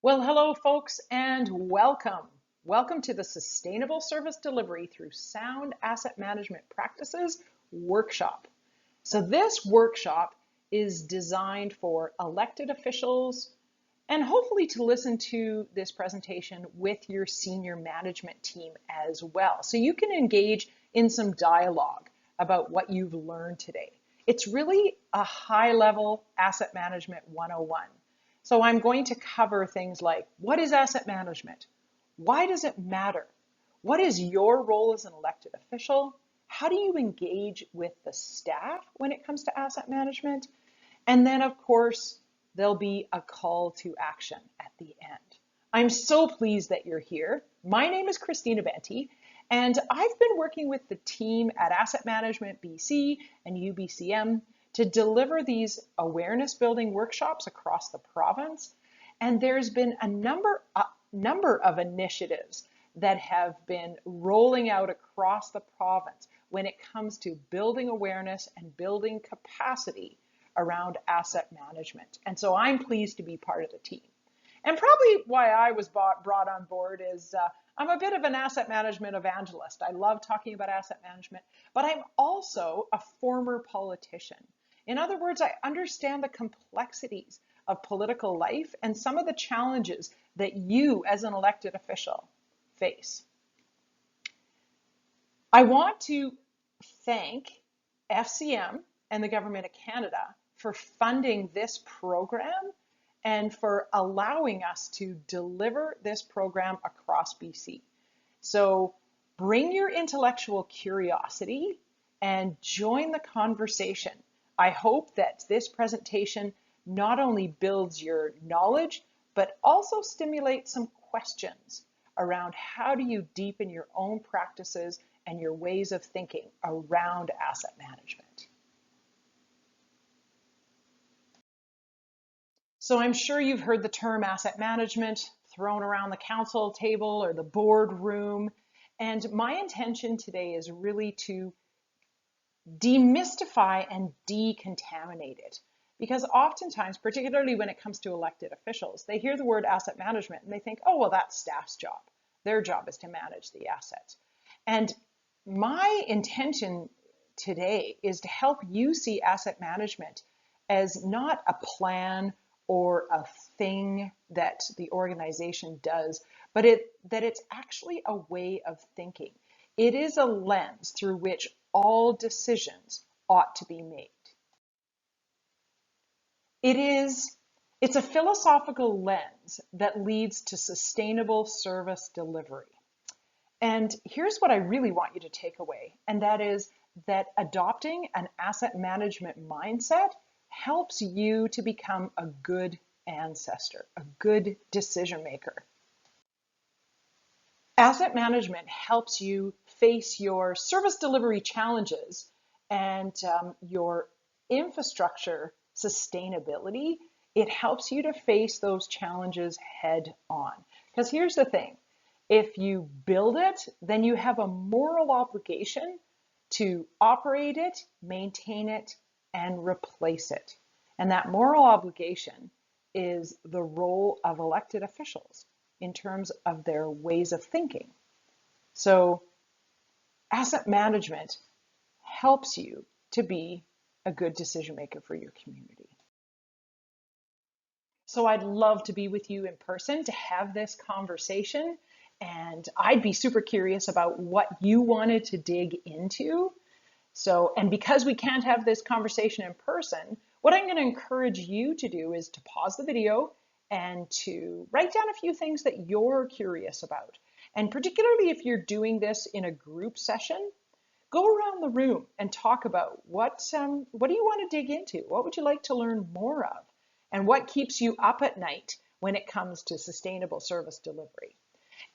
Well, hello, folks, and welcome. Welcome to the Sustainable Service Delivery Through Sound Asset Management Practices workshop. So this workshop is designed for elected officials and hopefully to listen to this presentation with your senior management team as well. So you can engage in some dialogue about what you've learned today. It's really a high-level asset management 101. So I'm going to cover things like, what is asset management? Why does it matter? What is your role as an elected official? How do you engage with the staff when it comes to asset management? And then, of course, there'll be a call to action at the end. I'm so pleased that you're here. My name is Christina Benty, and I've been working with the team at Asset Management BC and UBCM to deliver these awareness building workshops across the province. And there's been a number of initiatives that have been rolling out across the province when it comes to building awareness and building capacity around asset management. And so I'm pleased to be part of the team. And probably why I was brought on board is I'm a bit of an asset management evangelist. I love talking about asset management, but I'm also a former politician. In other words, I understand the complexities of political life and some of the challenges that you as an elected official face. I want to thank FCM and the Government of Canada for funding this program and for allowing us to deliver this program across BC. So bring your intellectual curiosity and join the conversation. I hope that this presentation not only builds your knowledge, but also stimulates some questions around how do you deepen your own practices and your ways of thinking around asset management. So I'm sure you've heard the term asset management thrown around the council table or the boardroom. And my intention today is really to demystify and decontaminate it. Because oftentimes, particularly when it comes to elected officials, they hear the word asset management and they think, oh, well, that's staff's job. Their job is to manage the assets. And my intention today is to help you see asset management as not a plan or a thing that the organization does, but that it's actually a way of thinking. It is a lens through which all decisions ought to be made. It's a philosophical lens that leads to sustainable service delivery. And here's what I really want you to take away, and that is that adopting an asset management mindset helps you to become a good ancestor, a good decision maker. Asset management helps you face your service delivery challenges and your infrastructure sustainability. It helps you to face those challenges head on. Because here's the thing, if you build it, then you have a moral obligation to operate it, maintain it, and replace it. And that moral obligation is the role of elected officials in terms of their ways of thinking. So asset management helps you to be a good decision maker for your community. So I'd love to be with you in person to have this conversation, and I'd be super curious about what you wanted to dig into. So, and because we can't have this conversation in person, what I'm going to encourage you to do is to pause the video and to write down a few things that you're curious about. And particularly if you're doing this in a group session, go around the room and talk about what do you want to dig into? What would you like to learn more of? And what keeps you up at night when it comes to sustainable service delivery?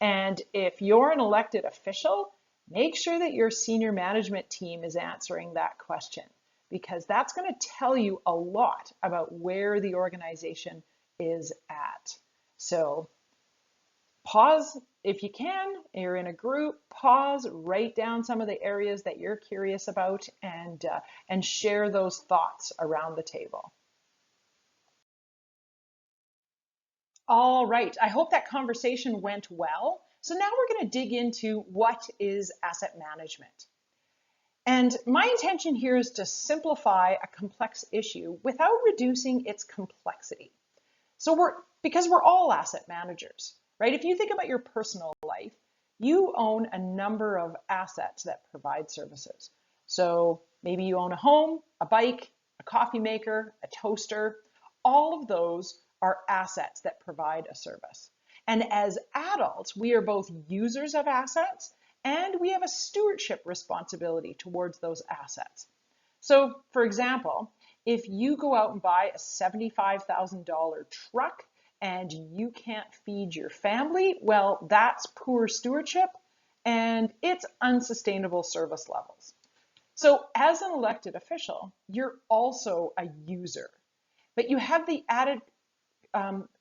And if you're an elected official, make sure that your senior management team is answering that question, because that's going to tell you a lot about where the organization is at. So pause if you can, you're in a group, pause, write down some of the areas that you're curious about, and share those thoughts around the table. All right, I hope that conversation went well. So now we're going to dig into what is asset management. And my intention here is to simplify a complex issue without reducing its complexity. Because we're all asset managers, right? If you think about your personal life, you own a number of assets that provide services. So maybe you own a home, a bike, a coffee maker, a toaster. All of those are assets that provide a service. And as adults, we are both users of assets and we have a stewardship responsibility towards those assets. So, for example, if you go out and buy a $75,000 truck and you can't feed your family, well, that's poor stewardship and it's unsustainable service levels. So, as an elected official, you're also a user, but you have the added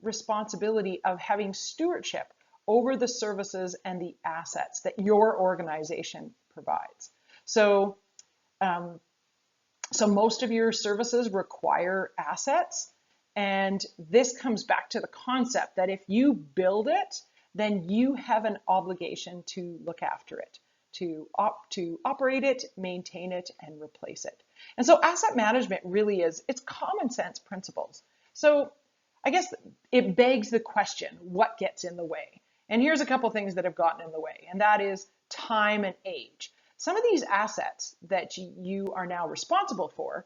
responsibility of having stewardship over the services and the assets that your organization provides. So most of your services require assets, and this comes back to the concept that if you build it, then you have an obligation to look after it, to operate it, maintain it, and replace it. And so asset management really it's common sense principles. So I guess it begs the question, what gets in the way? And here's a couple things that have gotten in the way, and that is time and age. Some of these assets that you are now responsible for,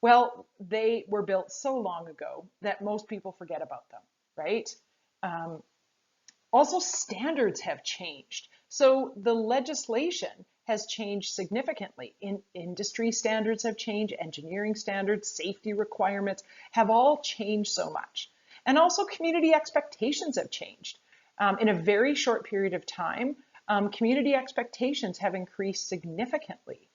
well, they were built so long ago that most people forget about them, right? Also, standards have changed. So the legislation has changed significantly. Industry standards have changed, engineering standards, safety requirements have all changed so much. And also community expectations have changed. In a very short period of time, community expectations have increased significantly.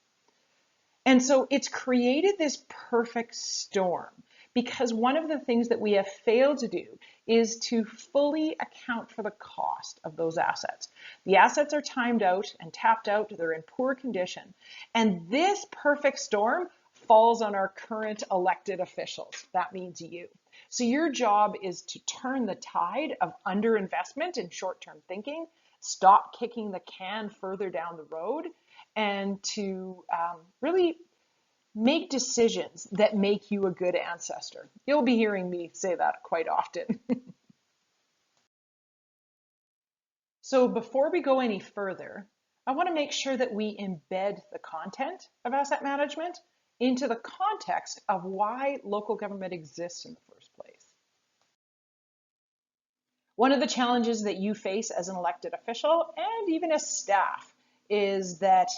And so it's created this perfect storm because one of the things that we have failed to do is to fully account for the cost of those assets. The assets are timed out and tapped out, they're in poor condition. And this perfect storm falls on our current elected officials. That means you. So your job is to turn the tide of underinvestment and short-term thinking, stop kicking the can further down the road, and to really make decisions that make you a good ancestor. You'll be hearing me say that quite often. So before we go any further, I want to make sure that we embed the content of asset management into the context of why local government exists in the first place. One of the challenges that you face as an elected official and even as staff is that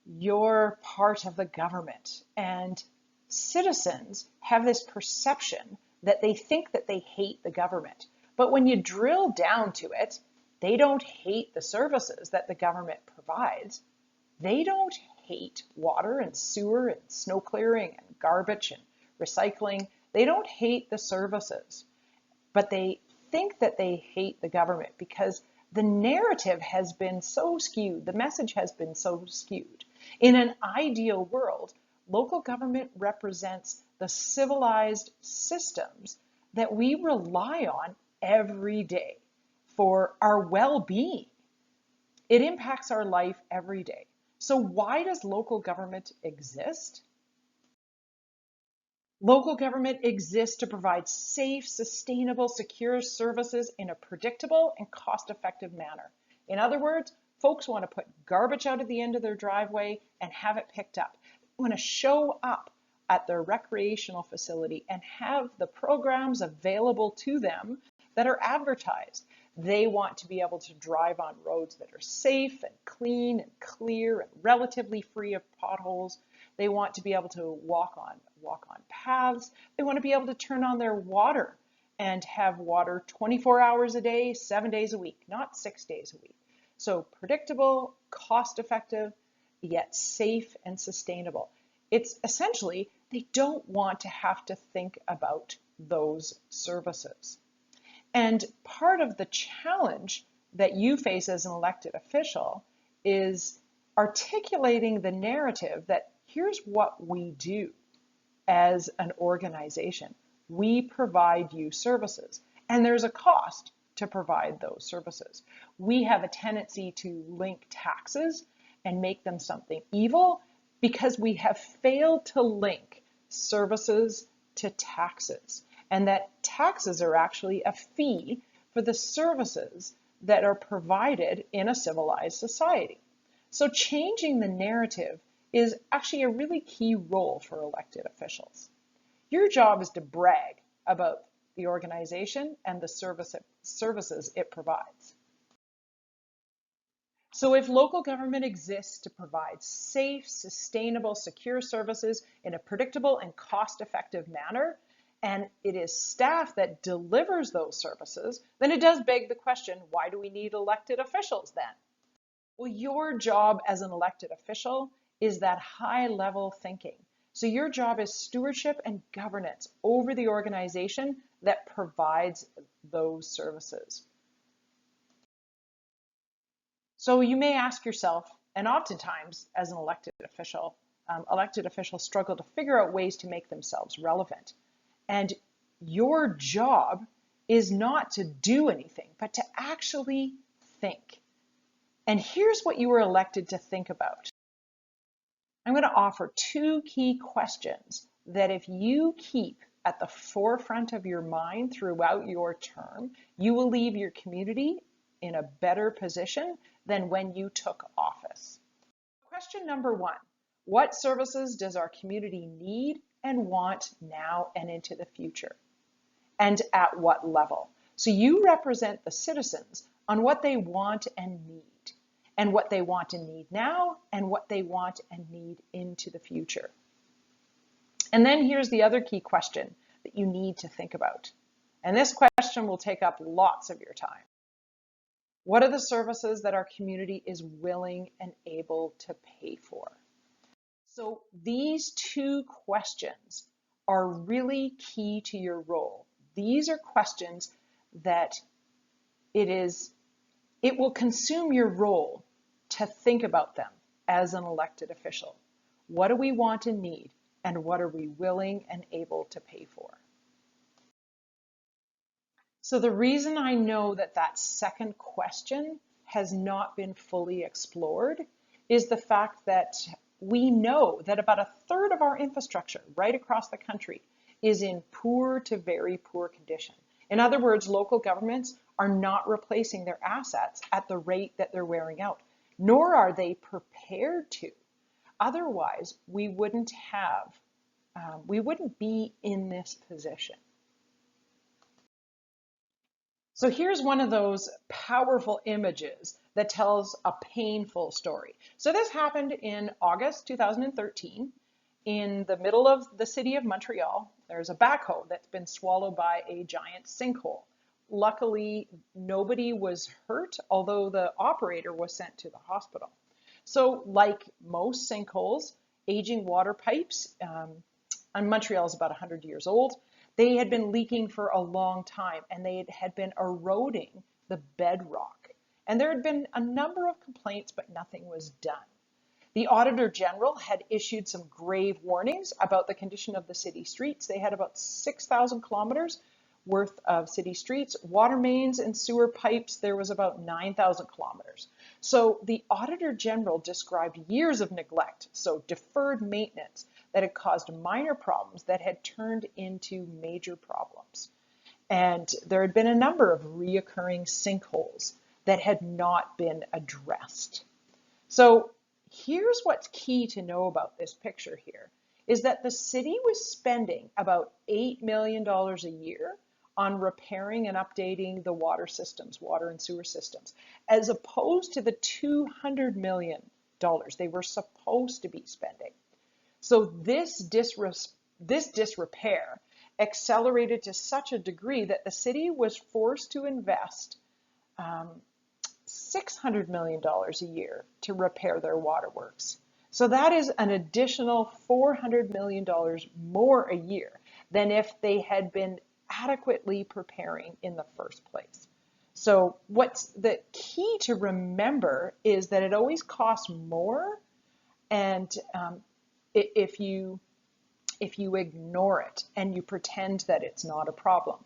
you're part of the government, and citizens have this perception that they think that they hate the government. But when you drill down to it, they don't hate the services that the government provides. They don't hate water and sewer and snow clearing and garbage and recycling. They don't hate the services, but they think that they hate the government because the narrative has been so skewed, the message has been so skewed. In an ideal world, local government represents the civilized systems that we rely on every day for our well-being. It impacts our life every day. So why does local government exist? Local government exists to provide safe, sustainable, secure services in a predictable and cost-effective manner. In other words, folks want to put garbage out at the end of their driveway and have it picked up. They want to show up at their recreational facility and have the programs available to them that are advertised. They want to be able to drive on roads that are safe and clean and clear and relatively free of potholes. They want to be able to walk on paths. They want to be able to turn on their water and have water 24 hours a day, 7 days a week, not 6 days a week. So predictable, cost-effective, yet safe and sustainable. It's essentially, they don't want to have to think about those services. And part of the challenge that you face as an elected official is articulating the narrative that here's what we do as an organization. We provide you services. And there's a cost to provide those services. We have a tendency to link taxes and make them something evil because we have failed to link services to taxes, and that taxes are actually a fee for the services that are provided in a civilized society. So changing the narrative is actually a really key role for elected officials. Your job is to brag about the organization and the services it provides. So if local government exists to provide safe, sustainable, secure services in a predictable and cost-effective manner, and it is staff that delivers those services, then it does beg the question, why do we need elected officials then? Well, your job as an elected official is that high-level thinking. So your job is stewardship and governance over the organization that provides those services. So you may ask yourself, and oftentimes as an elected officials struggle to figure out ways to make themselves relevant. And your job is not to do anything, but to actually think. And here's what you were elected to think about. I'm going to offer two key questions that if you keep at the forefront of your mind throughout your term, you will leave your community in a better position than when you took office. Question number one, what services does our community need and want now and into the future? And at what level? So you represent the citizens on what they want and need, and what they want and need now, and what they want and need into the future. And then here's the other key question that you need to think about. And this question will take up lots of your time. What are the services that our community is willing and able to pay for? So these two questions are really key to your role. These are questions that it will consume your role to think about them as an elected official. What do we want and need, and what are we willing and able to pay for? So the reason I know that that second question has not been fully explored is the fact that we know that about a third of our infrastructure right across the country is in poor to very poor condition. In other words, local governments are not replacing their assets at the rate that they're wearing out, nor are they prepared to. Otherwise, we wouldn't be in this position. So here's one of those powerful images that tells a painful story. So this happened in August 2013 in the middle of the city of Montreal. There's a backhoe that's been swallowed by a giant sinkhole. Luckily, nobody was hurt, although the operator was sent to the hospital. So like most sinkholes, aging water pipes, and Montreal is about 100 years old, they had been leaking for a long time, and they had been eroding the bedrock. And there had been a number of complaints, but nothing was done. The Auditor General had issued some grave warnings about the condition of the city streets. They had about 6,000 kilometers worth of city streets. Water mains and sewer pipes, there was about 9,000 kilometers. So the Auditor General described years of neglect, so deferred maintenance, that had caused minor problems that had turned into major problems. And there had been a number of reoccurring sinkholes that had not been addressed. So here's what's key to know about this picture here, is that the city was spending about $8 million a year on repairing and updating the water systems, water and sewer systems, as opposed to the $200 million they were supposed to be spending. So this disrepair accelerated to such a degree that the city was forced to invest $600 million a year to repair their waterworks. So that is an additional $400 million more a year than if they had been adequately preparing in the first place. So what's the key to remember is that it always costs more, and if you ignore it and you pretend that it's not a problem.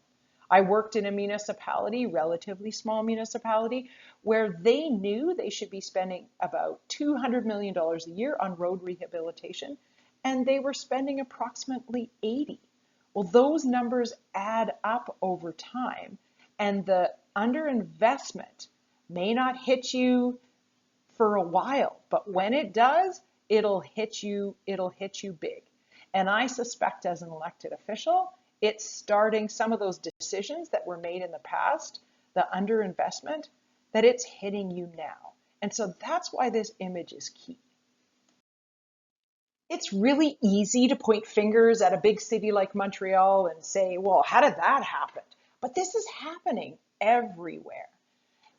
I worked in a municipality, relatively small municipality, where they knew they should be spending about $200 million a year on road rehabilitation, and they were spending approximately 80. Well, those numbers add up over time, and the underinvestment may not hit you for a while, but when it does, it'll hit you big. And I suspect as an elected official, it's starting some of those decisions that were made in the past, the underinvestment, that it's hitting you now. And so that's why this image is key. It's really easy to point fingers at a big city like Montreal and say, well, how did that happen? But this is happening everywhere.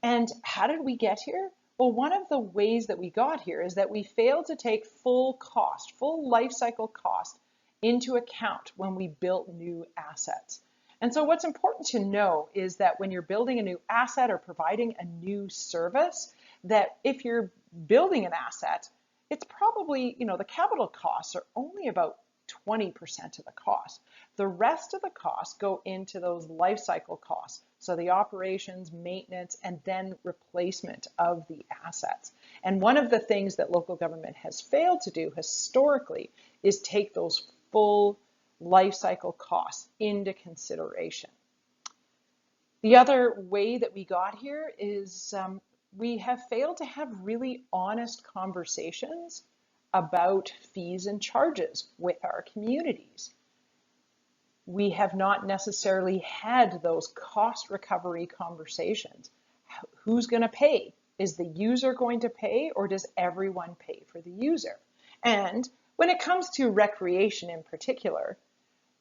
And how did we get here? Well, one of the ways that we got here is that we failed to take full life cycle cost into account when we built new assets. And so what's important to know is that when you're building a new asset or providing a new service, that if you're building an asset, it's probably, the capital costs are only about 20% of the cost. The rest of the costs go into those life cycle costs. So the operations, maintenance, and then replacement of the assets. And one of the things that local government has failed to do historically is take those full life cycle costs into consideration. The other way that we got here is we have failed to have really honest conversations about fees and charges with our communities. We have not necessarily had those cost recovery conversations. Who's going to pay? Is the user going to pay, or does everyone pay for the user? And when it comes to recreation in particular,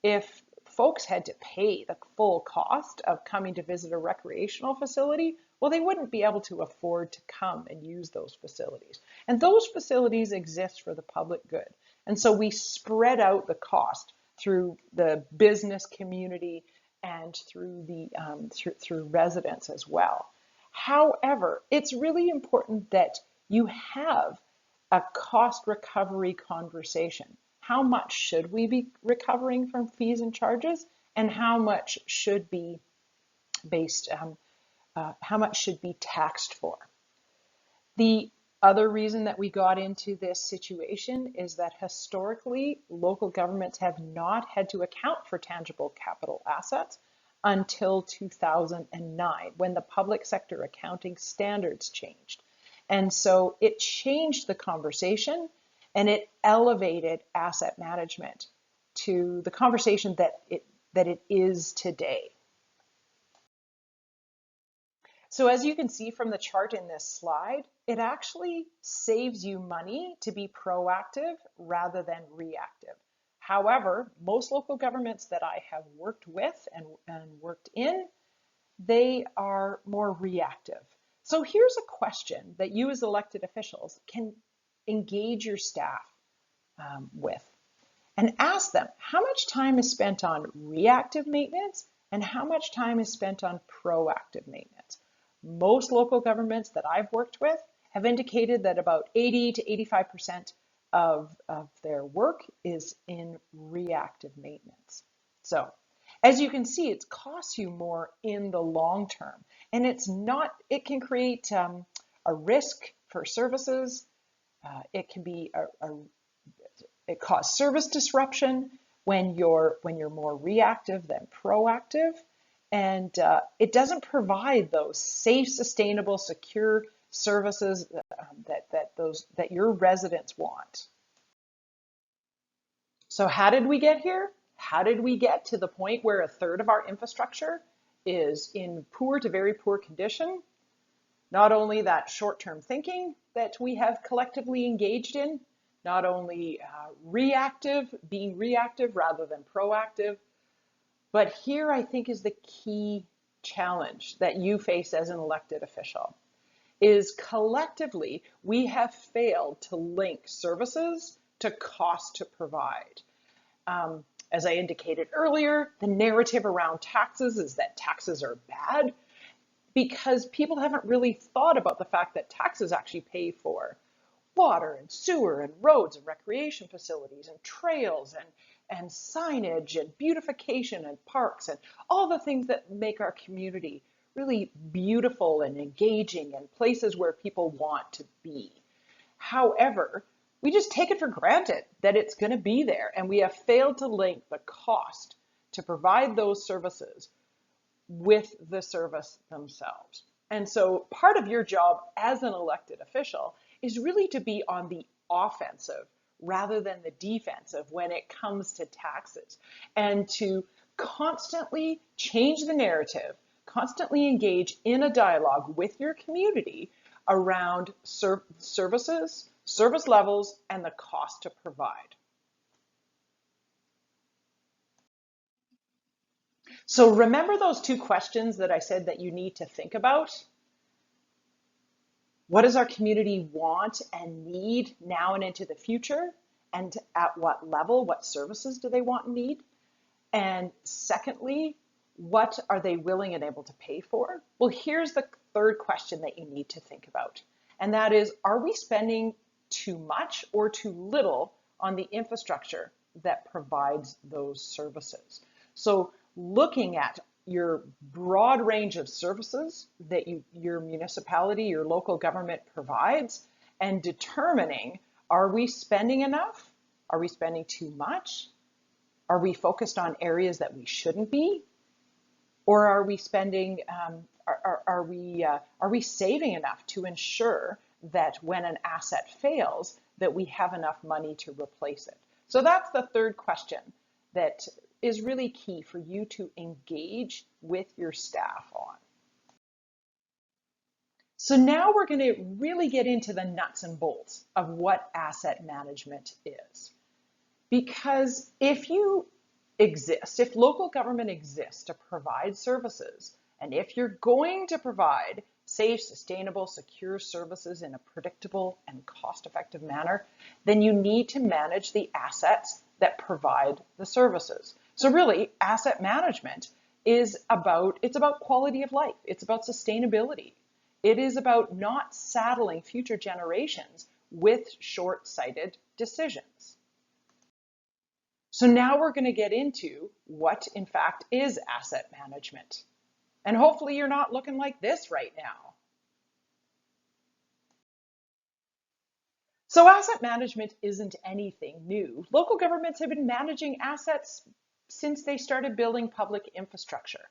if folks had to pay the full cost of coming to visit a recreational facility, well, they wouldn't be able to afford to come and use those facilities. And those facilities exist for the public good. And so we spread out the cost through the business community and through the through residents as well. However, it's really important that you have a cost recovery conversation. How much should we be recovering from fees and charges, and how much should be how much should be taxed for? The other reason that we got into this situation is that historically, local governments have not had to account for tangible capital assets until 2009, when the public sector accounting standards changed. And so it changed the conversation, and it elevated asset management to the conversation that it is today. So as you can see from the chart in this slide, it actually saves you money to be proactive rather than reactive. However, most local governments that I have worked with and worked in, they are more reactive. So here's a question that you as elected officials can engage your staff with, and ask them, how much time is spent on reactive maintenance and how much time is spent on proactive maintenance? Most local governments that I've worked with have indicated that about 80 to 85% of their work is in reactive maintenance. So as you can see, it costs you more in the long term, and it can create a risk for services. It can be it causes service disruption when you're more reactive than proactive, and it doesn't provide those safe, sustainable, secure services that your residents want. So how did we get here? How did we get to the point where a third of our infrastructure is in poor to very poor condition? Not only that short-term thinking that we have collectively engaged in, not only being reactive rather than proactive, but here I think is the key challenge that you face as an elected official, is collectively we have failed to link services to cost to provide. As I indicated earlier, the narrative around taxes is that taxes are bad, because people haven't really thought about the fact that taxes actually pay for water and sewer and roads and recreation facilities and trails and signage and beautification and parks and all the things that make our community really beautiful and engaging and places where people want to be. However, we just take it for granted that it's going to be there, and we have failed to link the cost to provide those services with the service themselves. And so part of your job as an elected official is really to be on the offensive rather than the defensive when it comes to taxes, and to constantly change the narrative, constantly engage in a dialogue with your community around services, service levels, and the cost to provide. So remember those two questions that I said that you need to think about? What does our community want and need now and into the future? And at what level, what services do they want and need? And secondly, what are they willing and able to pay for? Well, here's the third question that you need to think about. And that is, are we spending too much or too little on the infrastructure that provides those services? So looking at your broad range of services that your municipality, your local government provides, and determining, are we spending enough? Are we spending too much? Are we focused on areas that we shouldn't be? Or are we spending, are we saving enough to ensure that when an asset fails, that we have enough money to replace it? So that's the third question that is really key for you to engage with your staff on. So now we're going to really get into the nuts and bolts of what asset management is. Because if local government exists to provide services, and if you're going to provide safe, sustainable, secure services in a predictable and cost-effective manner, then you need to manage the assets that provide the services. So really, asset management is about quality of life. It's about sustainability. It is about not saddling future generations with short-sighted decisions. So now we're going to get into what, in fact, is asset management. And hopefully you're not looking like this right now. So asset management isn't anything new. Local governments have been managing assets since they started building public infrastructure.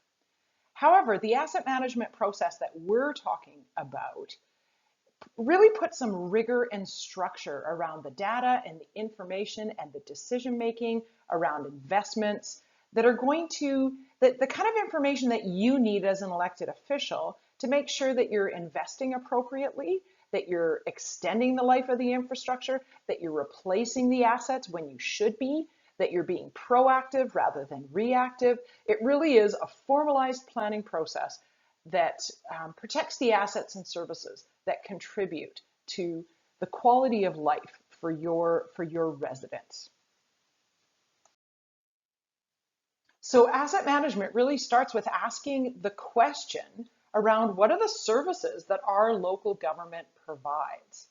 However, the asset management process that we're talking about really put some rigor and structure around the data and the information and the decision making around investments that are going to, the kind of information that you need as an elected official to make sure that you're investing appropriately, that you're extending the life of the infrastructure, that you're replacing the assets when you should be, that you're being proactive rather than reactive. It really is a formalized planning process that protects the assets and services that contribute to the quality of life for your residents. So asset management really starts with asking the question around what are the services that our local government provides,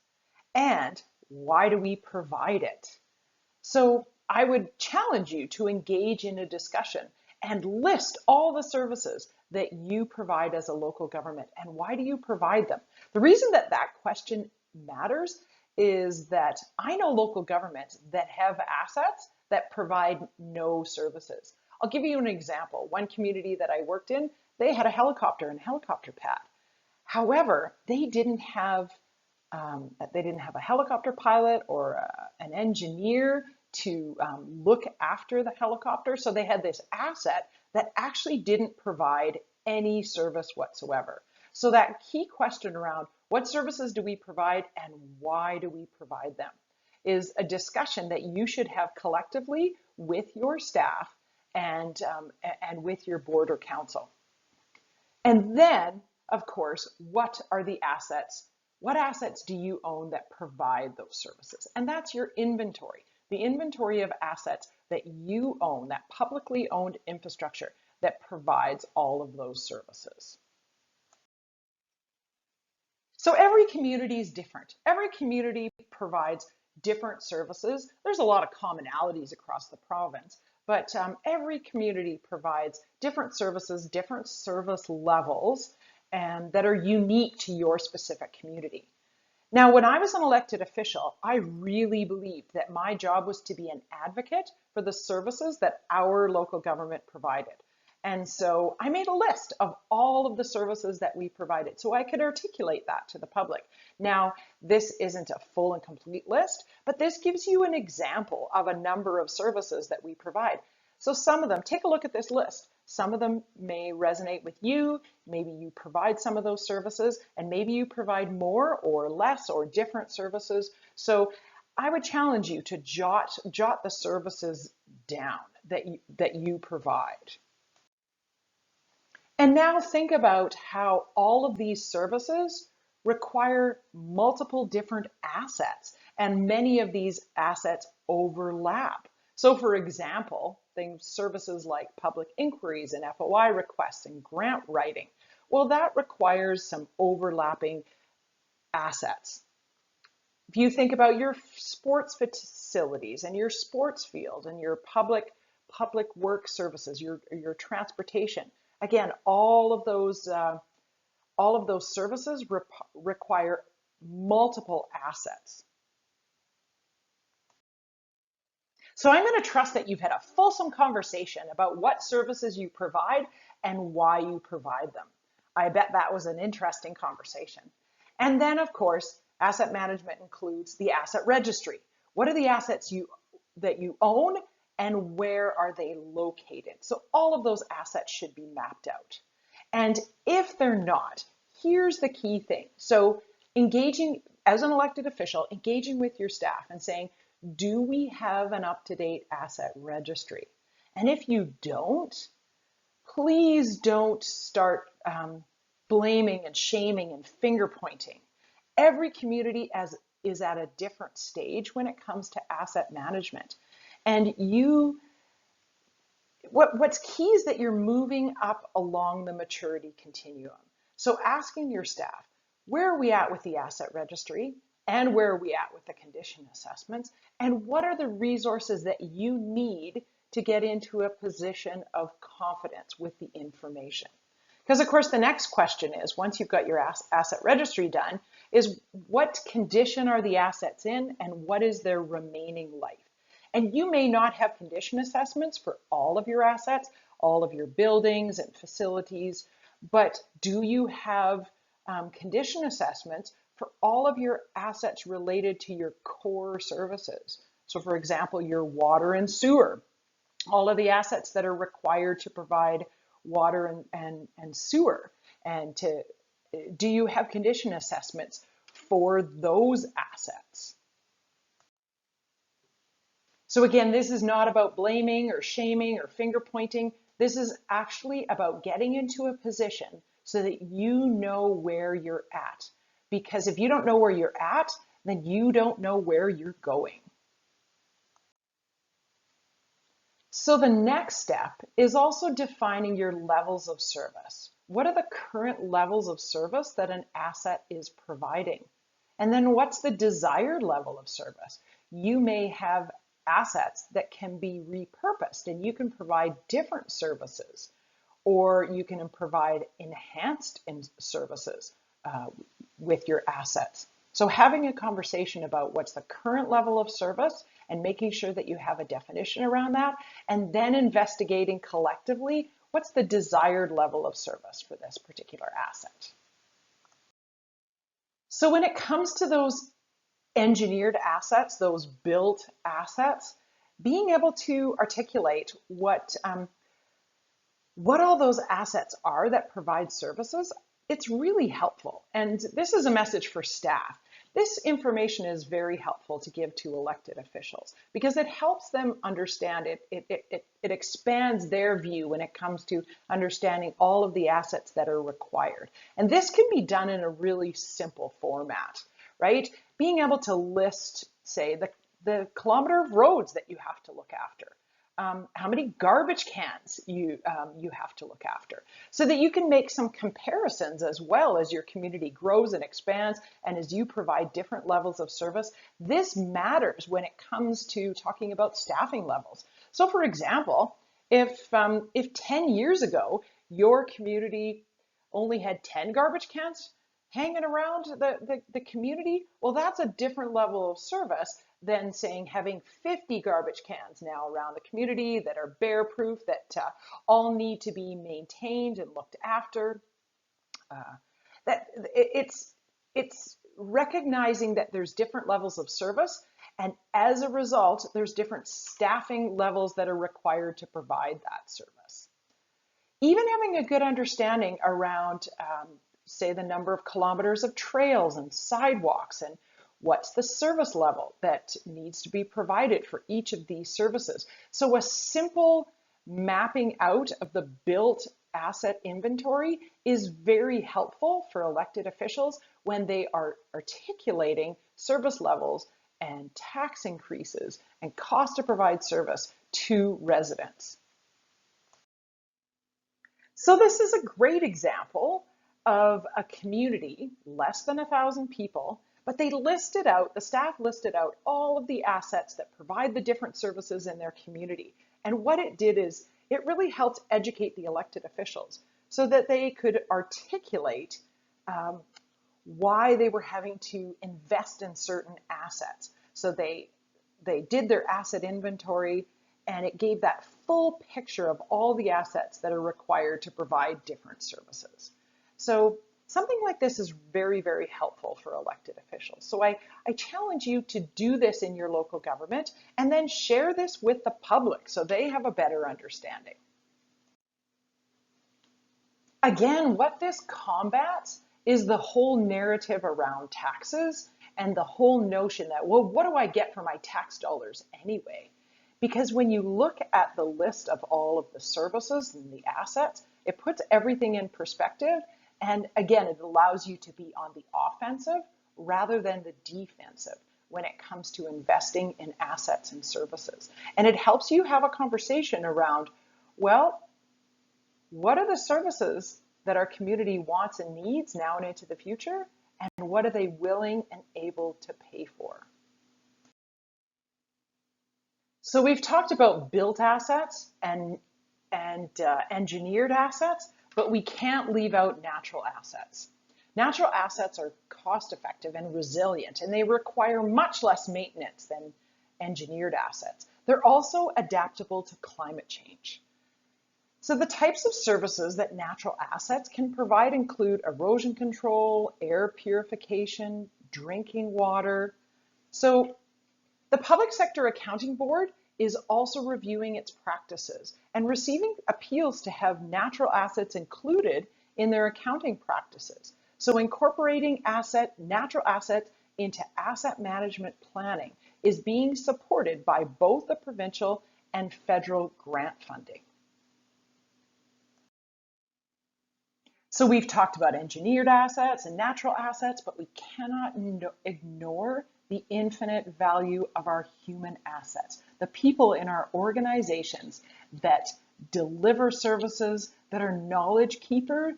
and why do we provide it? So I would challenge you to engage in a discussion and list all the services that you provide as a local government, and why do you provide them? The reason that that question matters is that I know local governments that have assets that provide no services. I'll give you an example. One community that I worked in, they had a helicopter and helicopter pad. However, they didn't have a helicopter pilot or an engineer to look after the helicopter. So they had this asset that actually didn't provide any service whatsoever. So that key question around what services do we provide and why do we provide them is a discussion that you should have collectively with your staff and with your board or council. And then, of course, what are the assets? What assets do you own that provide those services? And that's your inventory, the inventory of assets that you own, that publicly owned infrastructure that provides all of those services. So every community is different. Every community provides different services. There's a lot of commonalities across the province, but every community provides different services, different service levels, and that are unique to your specific community. Now, when I was an elected official, I really believed that my job was to be an advocate for the services that our local government provided. And so I made a list of all of the services that we provided so I could articulate that to the public. Now, this isn't a full and complete list, but this gives you an example of a number of services that we provide. So some of them, take a look at this list. Some of them may resonate with you. Maybe you provide some of those services, and maybe you provide more or less or different services. So I would challenge you to jot the services down that you provide. And now think about how all of these services require multiple different assets, and many of these assets overlap. So for example, services like public inquiries and FOI requests and grant writing, well, that requires some overlapping assets. If you think about your sports facilities and your sports field and your public work services, your transportation, again, all of those services require multiple assets. So I'm going to trust that you've had a fulsome conversation about what services you provide and why you provide them. I bet that was an interesting conversation. And then, of course, asset management includes the asset registry. What are the assets that you own, and where are they located? So all of those assets should be mapped out. And if they're not, here's the key thing. So engaging as an elected official, engaging with your staff and saying, do we have an up-to-date asset registry? And if you don't, please don't start blaming and shaming and finger pointing. Every community is at a different stage when it comes to asset management. And what's key is that you're moving up along the maturity continuum. So asking your staff, where are we at with the asset registry? And where are we at with the condition assessments? And what are the resources that you need to get into a position of confidence with the information? Because of course, the next question is, once you've got your asset registry done, is what condition are the assets in and what is their remaining life? And you may not have condition assessments for all of your assets, all of your buildings and facilities, but do you have condition assessments for all of your assets related to your core services? So for example, your water and sewer, all of the assets that are required to provide water and sewer, and do you have condition assessments for those assets? So again, this is not about blaming or shaming or finger pointing. This is actually about getting into a position so that you know where you're at. Because if you don't know where you're at, then you don't know where you're going. So the next step is also defining your levels of service. What are the current levels of service that an asset is providing? And then what's the desired level of service? You may have assets that can be repurposed and you can provide different services, or you can provide enhanced services with your assets. So having a conversation about what's the current level of service and making sure that you have a definition around that, and then investigating collectively what's the desired level of service for this particular asset. So when it comes to those engineered assets, those built assets, being able to articulate what all those assets are that provide services, it's really helpful. And this is a message for staff. This information is very helpful to give to elected officials because it helps them understand it. It expands their view when it comes to understanding all of the assets that are required. And this can be done in a really simple format, right? Being able to list, say, the kilometer of roads that you have to look after, how many garbage cans you have to look after, so that you can make some comparisons as well as your community grows and expands and as you provide different levels of service. This matters when it comes to talking about staffing levels. So for example, if 10 years ago your community only had 10 garbage cans hanging around the community, well, that's a different level of service than saying having 50 garbage cans now around the community that are bear proof, that all need to be maintained and looked after. It's recognizing that there's different levels of service, and as a result, there's different staffing levels that are required to provide that service. Even having a good understanding around, say, the number of kilometers of trails and sidewalks, and what's the service level that needs to be provided for each of these services. So a simple mapping out of the built asset inventory is very helpful for elected officials when they are articulating service levels and tax increases and cost to provide service to residents. So this is a great example of a community, less than 1,000 people, but they listed out, the staff listed out all of the assets that provide the different services in their community. And what it did is it really helped educate the elected officials so that they could articulate why they were having to invest in certain assets. So they did their asset inventory, and it gave that full picture of all the assets that are required to provide different services. So something like this is very, very helpful for elected officials. So I challenge you to do this in your local government and then share this with the public so they have a better understanding. Again, what this combats is the whole narrative around taxes and the whole notion that, well, what do I get for my tax dollars anyway? Because when you look at the list of all of the services and the assets, it puts everything in perspective. And again, it allows you to be on the offensive rather than the defensive when it comes to investing in assets and services. And it helps you have a conversation around, well, what are the services that our community wants and needs now and into the future? And what are they willing and able to pay for? So we've talked about built assets and engineered assets, but we can't leave out natural assets. Natural assets are cost-effective and resilient, and they require much less maintenance than engineered assets. They're also adaptable to climate change. So the types of services that natural assets can provide include erosion control, air purification, drinking water. So the Public Sector Accounting Board is also reviewing its practices and receiving appeals to have natural assets included in their accounting practices. So incorporating natural assets into asset management planning is being supported by both the provincial and federal grant funding. So we've talked about engineered assets and natural assets, but we cannot ignore the infinite value of our human assets, the people in our organizations that deliver services, that are knowledge keepers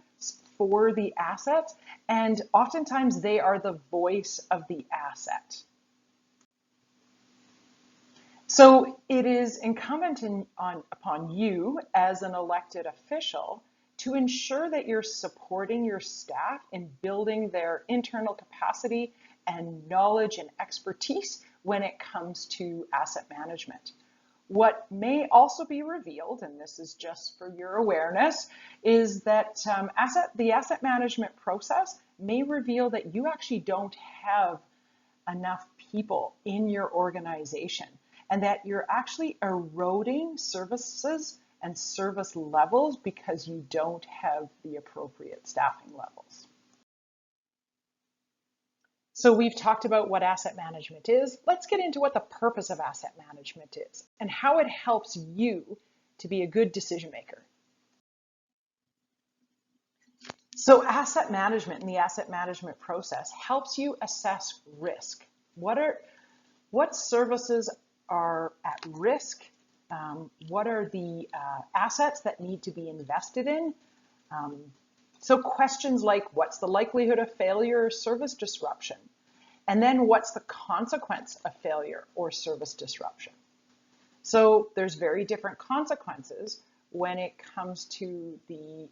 for the assets, and oftentimes they are the voice of the asset. So it is incumbent upon you as an elected official to ensure that you're supporting your staff in building their internal capacity and knowledge and expertise when it comes to asset management. What may also be revealed, and this is just for your awareness, is that the asset management process may reveal that you actually don't have enough people in your organization, and that you're actually eroding services and service levels because you don't have the appropriate staffing levels. So we've talked about what asset management is. Let's get into what the purpose of asset management is and how it helps you to be a good decision maker. So asset management and the asset management process helps you assess risk. What services are at risk What are the assets that need to be invested in? So questions like, what's the likelihood of failure or service disruption? And then what's the consequence of failure or service disruption? So there's very different consequences when it comes to the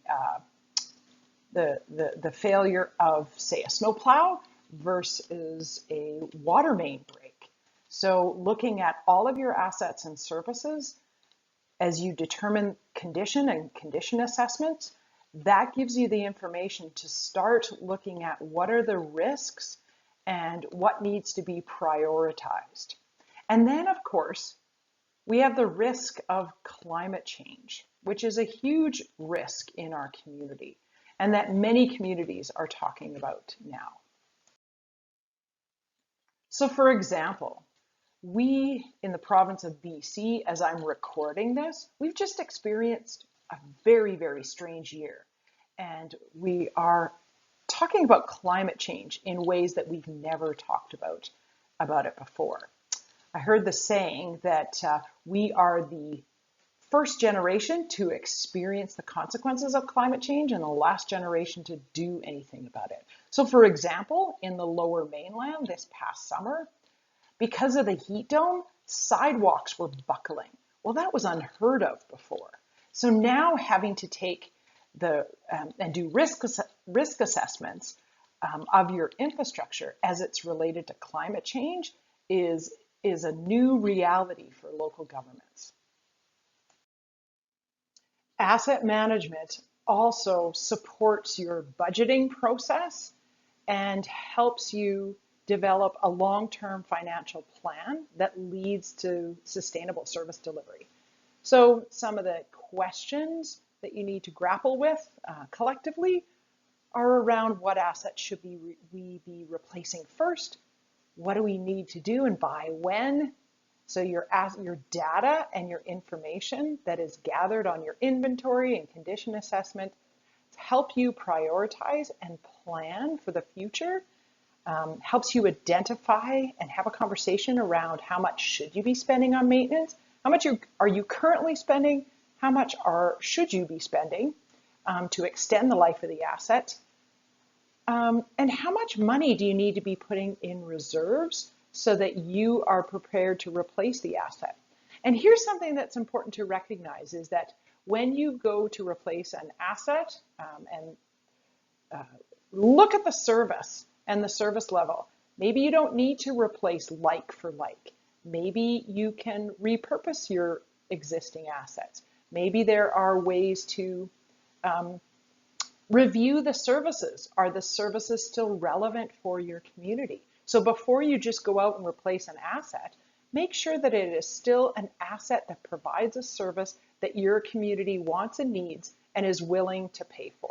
failure of, say, a snowplow versus a water main break. So looking at all of your assets and services as you determine condition and condition assessments, that gives you the information to start looking at what are the risks and what needs to be prioritized. And then, of course, we have the risk of climate change, which is a huge risk in our community and that many communities are talking about now. So for example, we in the province of BC, as I'm recording this, we've just experienced a very, very strange year. And we are talking about climate change in ways that we've never talked about it before. I heard the saying that we are the first generation to experience the consequences of climate change and the last generation to do anything about it. So for example, in the Lower Mainland this past summer, because of the heat dome, sidewalks were buckling. Well, that was unheard of before. So now having to take and do risk assessments of your infrastructure as it's related to climate change is a new reality for local governments. Asset management also supports your budgeting process and helps you develop a long-term financial plan that leads to sustainable service delivery. So some of the questions that you need to grapple with collectively are around what assets should we be replacing first? What do we need to do and by when? So your data and your information that is gathered on your inventory and condition assessment help you prioritize and plan for the future, helps you identify and have a conversation around how much should you be spending on maintenance, how much are you currently spending, how much should you be spending to extend the life of the asset, and how much money do you need to be putting in reserves so that you are prepared to replace the asset. And here's something that's important to recognize is that when you go to replace an asset and look at the service and the service level, maybe you don't need to replace like for like. Maybe you can repurpose your existing assets. Maybe there are ways to review the services. Are the services still relevant for your community? So before you just go out and replace an asset, make sure that it is still an asset that provides a service that your community wants and needs and is willing to pay for.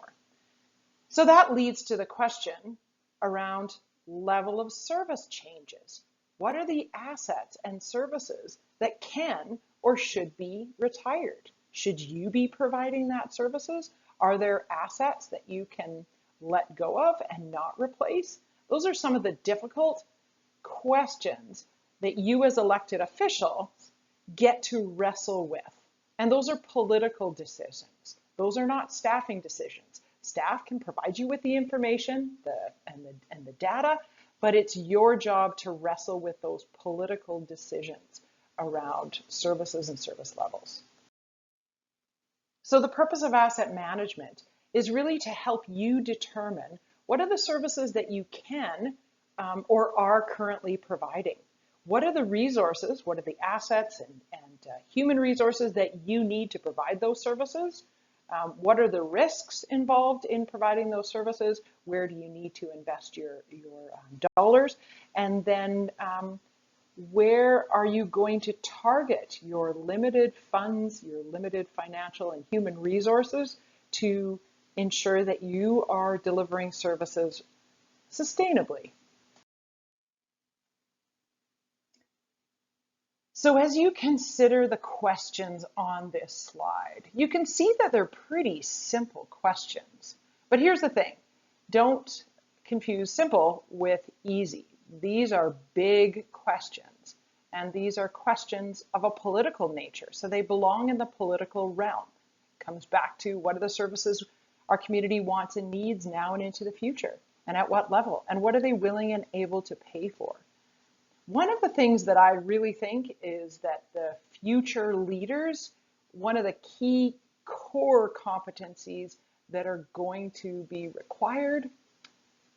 So that leads to the question around level of service changes. What are the assets and services that can or should be retired? Should you be providing that services? Are there assets that you can let go of and not replace? Those are some of the difficult questions that you as elected officials get to wrestle with. And those are political decisions. Those are not staffing decisions. Staff can provide you with the information and the data, but it's your job to wrestle with those political decisions around services and service levels. So the purpose of asset management is really to help you determine what are the services that you can or are currently providing. What are the resources, what are the assets and human resources that you need to provide those services? What are the risks involved in providing those services? Where do you need to invest your dollars? And then where are you going to target your limited funds, your limited financial and human resources to ensure that you are delivering services sustainably? So as you consider the questions on this slide, you can see that they're pretty simple questions. But here's the thing, don't confuse simple with easy. These are big questions And these are questions of a political nature. So they belong in the political realm. It comes back to what are the services our community wants and needs now and into the future, and at what level, and what are they willing and able to pay for? One of the things that I really think is that the future leaders, one of the key core competencies that are going to be required,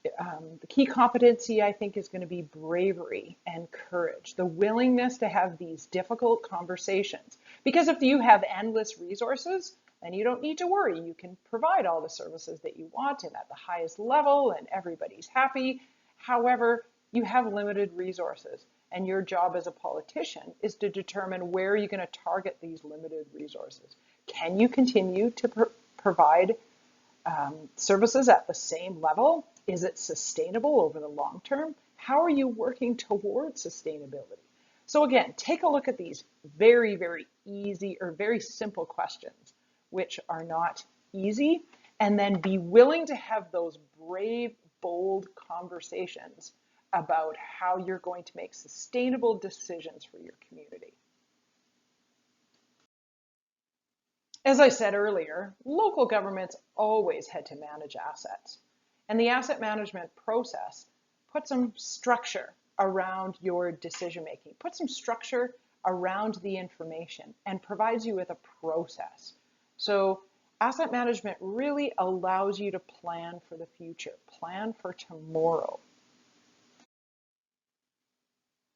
the key competency I think is going to be bravery and courage, the willingness to have these difficult conversations. Because if you have endless resources, then you don't need to worry. You can provide all the services that you want and at the highest level and everybody's happy. However, you have limited resources, and your job as a politician is to determine where you're going to target these limited resources. Can you continue to provide services at the same level? Is it sustainable over the long term? How are you working towards sustainability? So again, take a look at these very, very easy or very simple questions, which are not easy, and then be willing to have those brave, bold conversations about how you're going to make sustainable decisions for your community. As I said earlier, local governments always had to manage assets. And the asset management process puts some structure around your decision making, puts some structure around the information, and provides you with a process. So asset management really allows you to plan for the future, plan for tomorrow.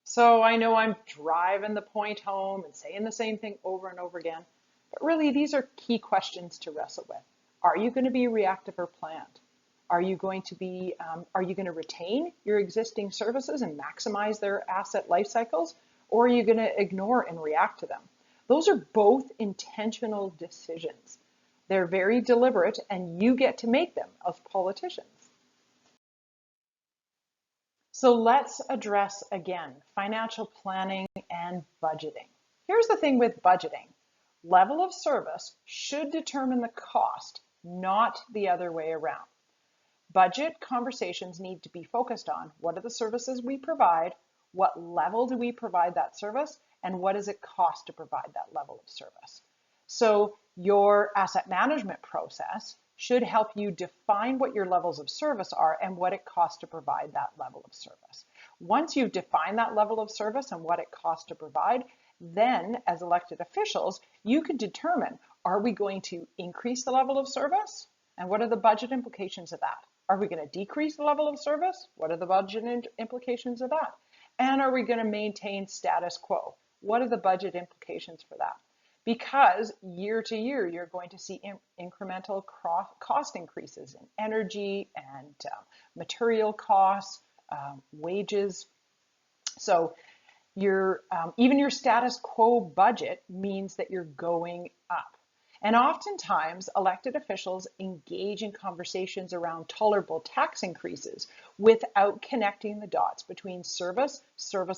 So I know I'm driving the point home and saying the same thing over and over again, but really these are key questions to wrestle with. Are you going to be reactive or planned? Are you going to retain your existing services and maximize their asset life cycles, or are you going to ignore and react to them? Those are both intentional decisions. They're very deliberate, and you get to make them as politicians. So let's address again financial planning and budgeting. Here's the thing with budgeting. Level of service should determine the cost, not the other way around. Budget conversations need to be focused on what are the services we provide, what level do we provide that service, and what does it cost to provide that level of service. So your asset management process should help you define what your levels of service are and what it costs to provide that level of service. Once you've defined that level of service and what it costs to provide, then as elected officials, you can determine, are we going to increase the level of service? And what are the budget implications of that? Are we going to decrease the level of service? What are the budget implications of that? And are we going to maintain status quo? What are the budget implications for that? Because year to year, you're going to see incremental cost increases in energy and material costs, wages. So even your status quo budget means that you're going up. And oftentimes, elected officials engage in conversations around tolerable tax increases without connecting the dots between service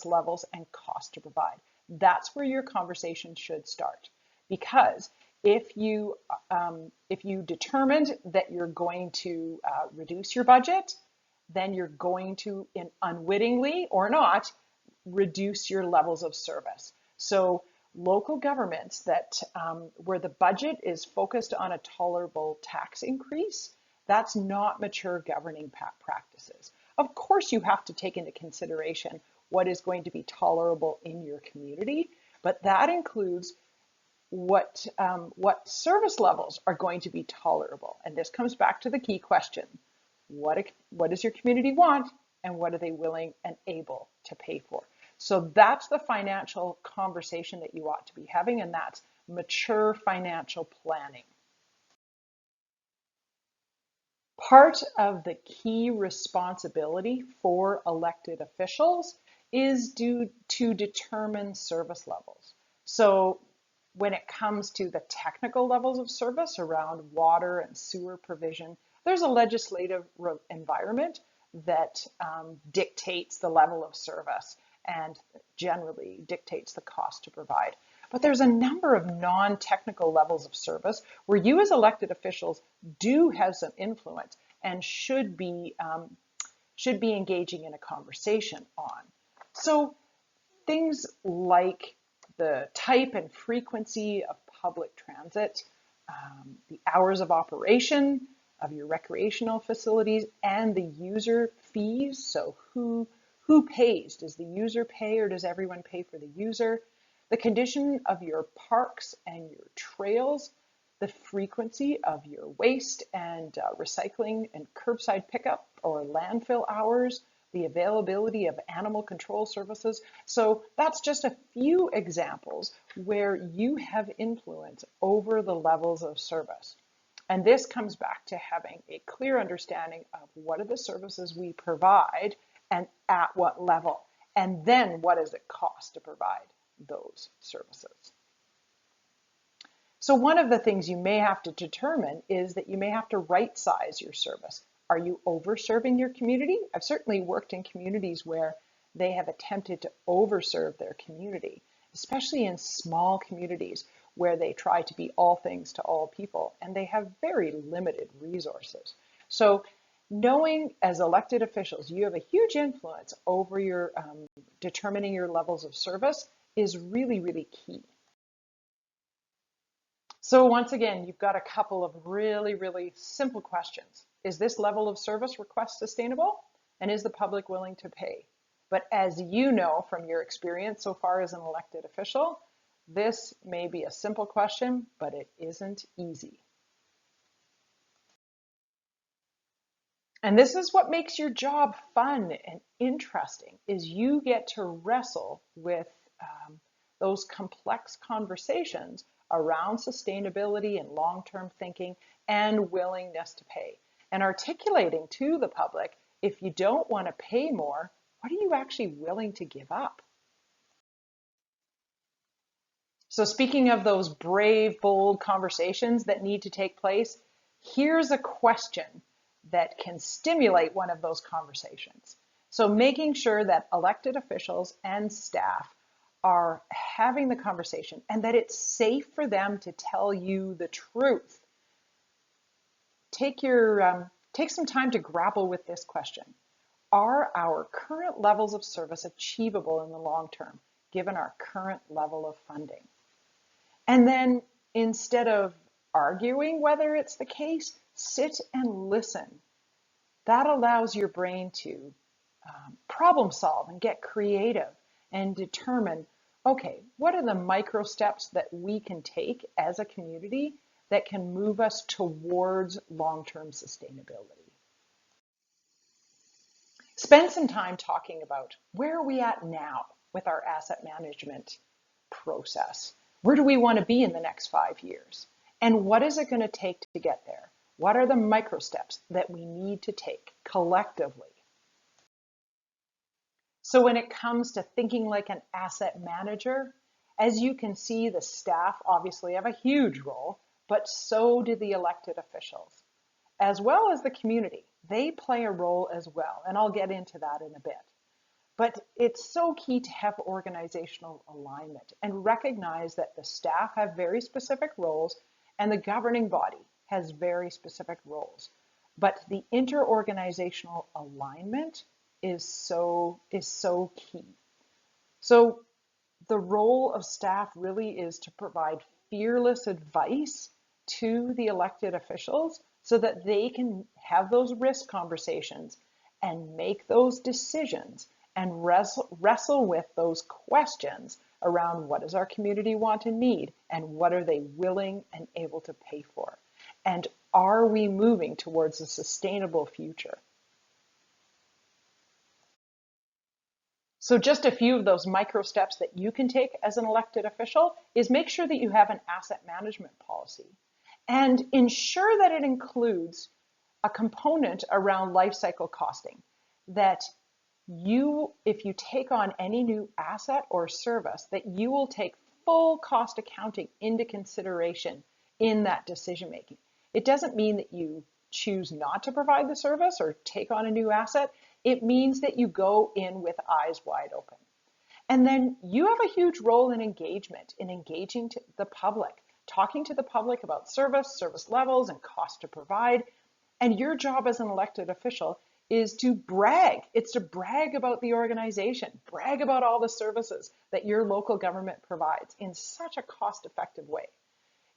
levels, and cost to provide. That's where your conversation should start. Because if you determined that you're going to reduce your budget, then you're going to, unwittingly or not, reduce your levels of service. So local governments that where the budget is focused on a tolerable tax increase, that's not mature governing practices. Of course, you have to take into consideration what is going to be tolerable in your community, but that includes what service levels are going to be tolerable. And this comes back to the key question: what does your community want, and what are they willing and able to pay for? So that's the financial conversation that you ought to be having, and that's mature financial planning. Part of the key responsibility for elected officials is to determine service levels. So when it comes to the technical levels of service around water and sewer provision, there's a legislative environment that dictates the level of service and generally dictates the cost to provide. But there's a number of non-technical levels of service where you as elected officials do have some influence and should be engaging in a conversation on. So things like the type and frequency of public transit, the hours of operation of your recreational facilities, and the user fees. So who pays? Does the user pay or does everyone pay for the user? The condition of your parks and your trails, the frequency of your waste and recycling and curbside pickup or landfill hours, the availability of animal control services. So that's just a few examples where you have influence over the levels of service. And this comes back to having a clear understanding of what are the services we provide and at what level, and then what does it cost to provide those services. So one of the things you may have to determine is that you may have to right size your service. Are you over-serving your community? I've certainly worked in communities where they have attempted to over-serve their community, especially in small communities where they try to be all things to all people, and they have very limited resources. So knowing as elected officials, you have a huge influence over your determining your levels of service is really, really key. So once again, you've got a couple of really, really simple questions. Is this level of service request sustainable? And is the public willing to pay? But as you know from your experience so far as an elected official, this may be a simple question, but it isn't easy. And this is what makes your job fun and interesting, is you get to wrestle with those complex conversations around sustainability and long-term thinking and willingness to pay. And articulating to the public, if you don't want to pay more, what are you actually willing to give up? So speaking of those brave, bold conversations that need to take place, here's a question that can stimulate one of those conversations. So making sure that elected officials and staff are having the conversation and that it's safe for them to tell you the truth. Take some time to grapple with this question. Are our current levels of service achievable in the long term, given our current level of funding? And then instead of arguing whether it's the case, sit and listen. That allows your brain to problem solve and get creative and determine, okay, what are the micro steps that we can take as a community that can move us towards long-term sustainability? Spend some time talking about where are we at now with our asset management process? Where do we want to be in the next 5 years? And what is it going to take to get there? What are the micro steps that we need to take collectively? So when it comes to thinking like an asset manager, as you can see, the staff obviously have a huge role, but so do the elected officials, as well as the community. They play a role as well, and I'll get into that in a bit. But it's so key to have organizational alignment and recognize that the staff have very specific roles and the governing body has very specific roles. But the interorganizational alignment is so key. So the role of staff really is to provide fearless advice to the elected officials so that they can have those risk conversations and make those decisions and wrestle with those questions around what does our community want and need and what are they willing and able to pay for? And are we moving towards a sustainable future? So just a few of those micro steps that you can take as an elected official is make sure that you have an asset management policy and ensure that it includes a component around life cycle costing, that you, if you take on any new asset or service, that you will take full cost accounting into consideration in that decision making. It doesn't mean that you choose not to provide the service or take on a new asset. It means that you go in with eyes wide open. And then you have a huge role in engagement, in engaging the public, talking to the public about service levels and cost to provide. And your job as an elected official is to brag. It's to brag about the organization, brag about all the services that your local government provides in such a cost-effective way.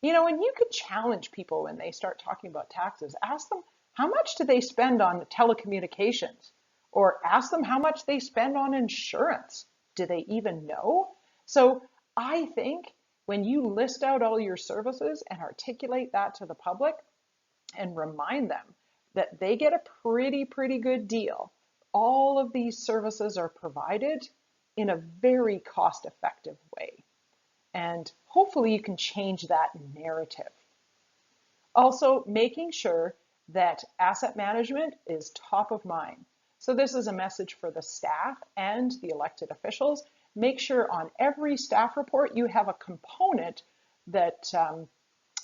You know, and you could challenge people when they start talking about taxes. Ask them, how much do they spend on telecommunications? Or ask them how much they spend on insurance. Do they even know? So I think when you list out all your services and articulate that to the public and remind them that they get a pretty good deal, all of these services are provided in a very cost-effective way. And hopefully you can change that narrative. Also, making sure that asset management is top of mind. So this is a message for the staff and the elected officials. Make sure on every staff report you have a component that,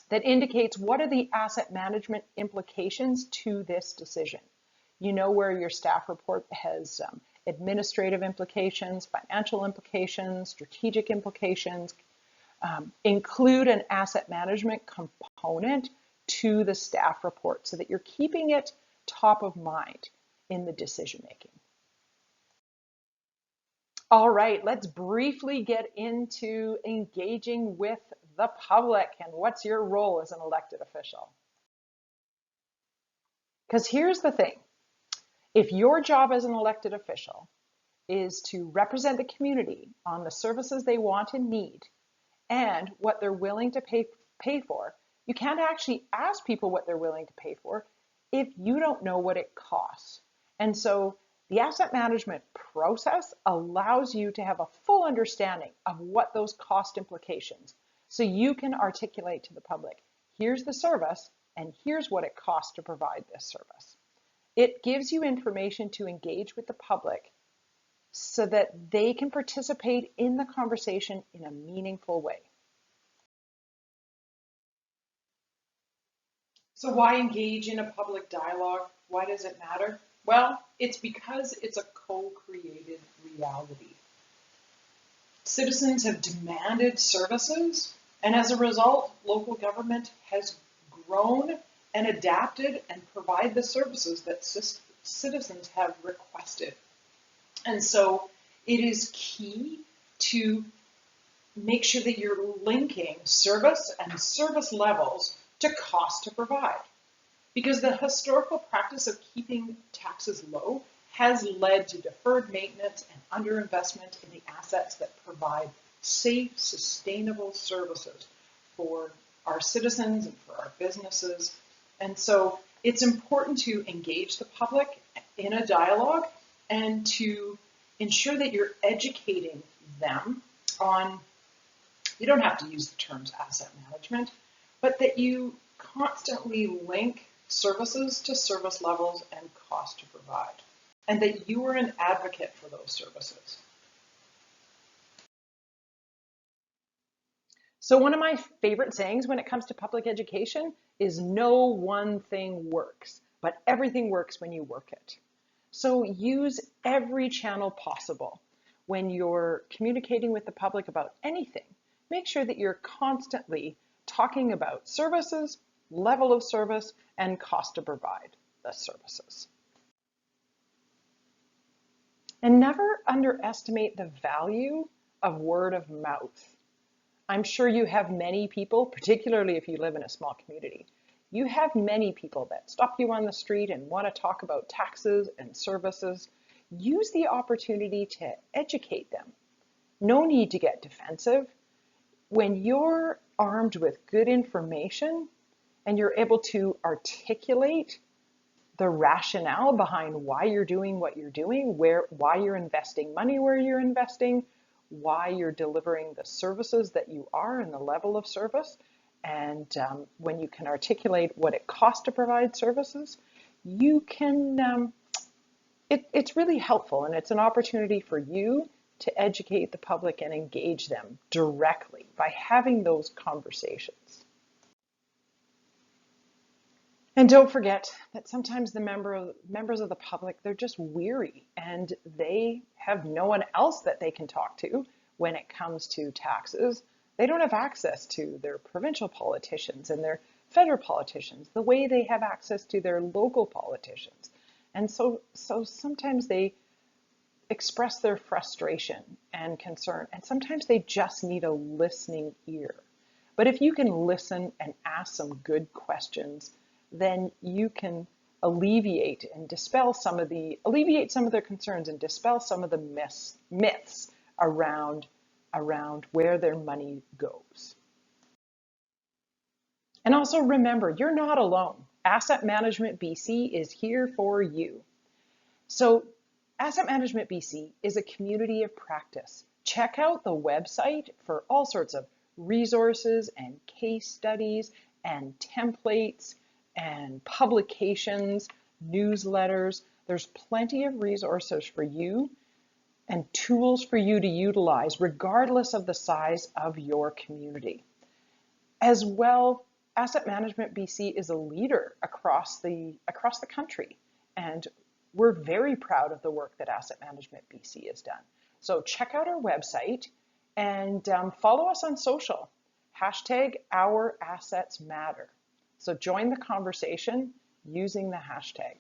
that indicates what are the asset management implications to this decision. You know where your staff report has administrative implications, financial implications, strategic implications. Include an asset management component to the staff report so that you're keeping it top of mind in the decision making. All right, let's briefly get into engaging with the public and what's your role as an elected official. Because here's the thing, if your job as an elected official is to represent the community on the services they want and need and what they're willing to pay for, you can't actually ask people what they're willing to pay for if you don't know what it costs. And so the asset management process allows you to have a full understanding of what those cost implications, so you can articulate to the public, here's the service and here's what it costs to provide this service. It gives you information to engage with the public so that they can participate in the conversation in a meaningful way. So why engage in a public dialogue? Why does it matter? Well, it's because it's a co-created reality. Citizens have demanded services, and as a result, local government has grown and adapted and provide the services that citizens have requested. And so it is key to make sure that you're linking service and service levels to cost to provide. Because the historical practice of keeping taxes low has led to deferred maintenance and underinvestment in the assets that provide safe, sustainable services for our citizens and for our businesses. And so it's important to engage the public in a dialogue and to ensure that you're educating them on, you don't have to use the terms asset management, but that you constantly link services to service levels and cost to provide, and that you are an advocate for those services. So one of my favorite sayings when it comes to public education is no one thing works, but everything works when you work it. So use every channel possible when you're communicating with the public about anything. Make sure that you're constantly talking about services, level of service, and cost to provide the services. And never underestimate the value of word of mouth. I'm sure you have many people, particularly if you live in a small community, you have many people that stop you on the street and want to talk about taxes and services. Use the opportunity to educate them. No need to get defensive. When you're armed with good information and you're able to articulate the rationale behind why you're doing what you're doing, why you're investing money where you're investing, why you're delivering the services that you are and the level of service, and when you can articulate what it costs to provide services, you can, it's really helpful, and it's an opportunity for you to educate the public and engage them directly by having those conversations. And don't forget that sometimes the members of the public, they're just weary and they have no one else that they can talk to when it comes to taxes. They don't have access to their provincial politicians and their federal politicians the way they have access to their local politicians. And so sometimes they express their frustration and concern, and sometimes they just need a listening ear. But if you can listen and ask some good questions, then you can alleviate some of their concerns and dispel some of the myths around where their money goes. And also remember, you're not alone. Asset Management BC is here for you. So Asset Management BC is a community of practice. Check out the website for all sorts of resources and case studies and templates and publications, newsletters. There's plenty of resources for you and tools for you to utilize regardless of the size of your community. As well, Asset Management BC is a leader across the country, and we're very proud of the work that Asset Management BC has done. So check out our website and follow us on social. #OurAssetsMatter. So join the conversation using the hashtag.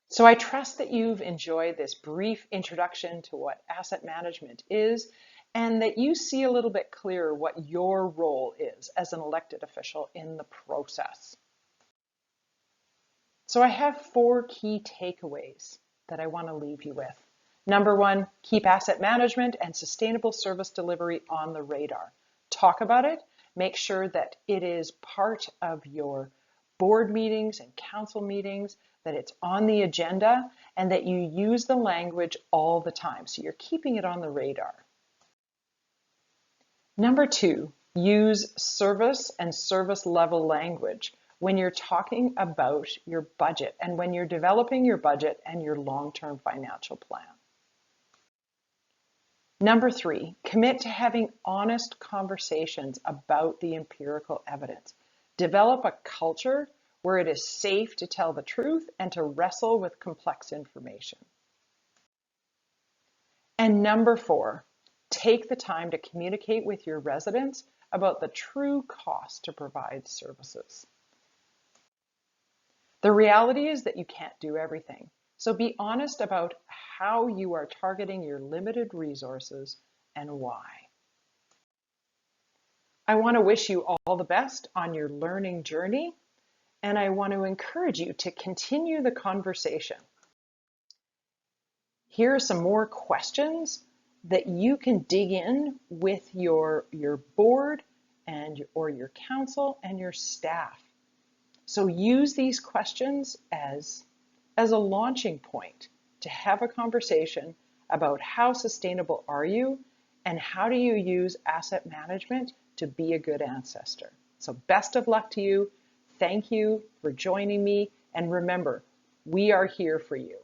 So I trust that you've enjoyed this brief introduction to what asset management is, and that you see a little bit clearer what your role is as an elected official in the process. So I have 4 key takeaways that I want to leave you with. Number 1, keep asset management and sustainable service delivery on the radar. Talk about it. Make sure that it is part of your board meetings and council meetings, that it's on the agenda, and that you use the language all the time. So you're keeping it on the radar. Number 2, use service and service level language when you're talking about your budget and when you're developing your budget and your long-term financial plan. Number 3, commit to having honest conversations about the empirical evidence. Develop a culture where it is safe to tell the truth and to wrestle with complex information. And number 4, take the time to communicate with your residents about the true cost to provide services. The reality is that you can't do everything. So be honest about how you are targeting your limited resources and why. I want to wish you all the best on your learning journey, and I want to encourage you to continue the conversation. Here are some more questions that you can dig in with your board or your council and your staff. So use these questions as a launching point to have a conversation about how sustainable are you and how do you use asset management to be a good ancestor. So best of luck to you. Thank you for joining me. And remember, we are here for you.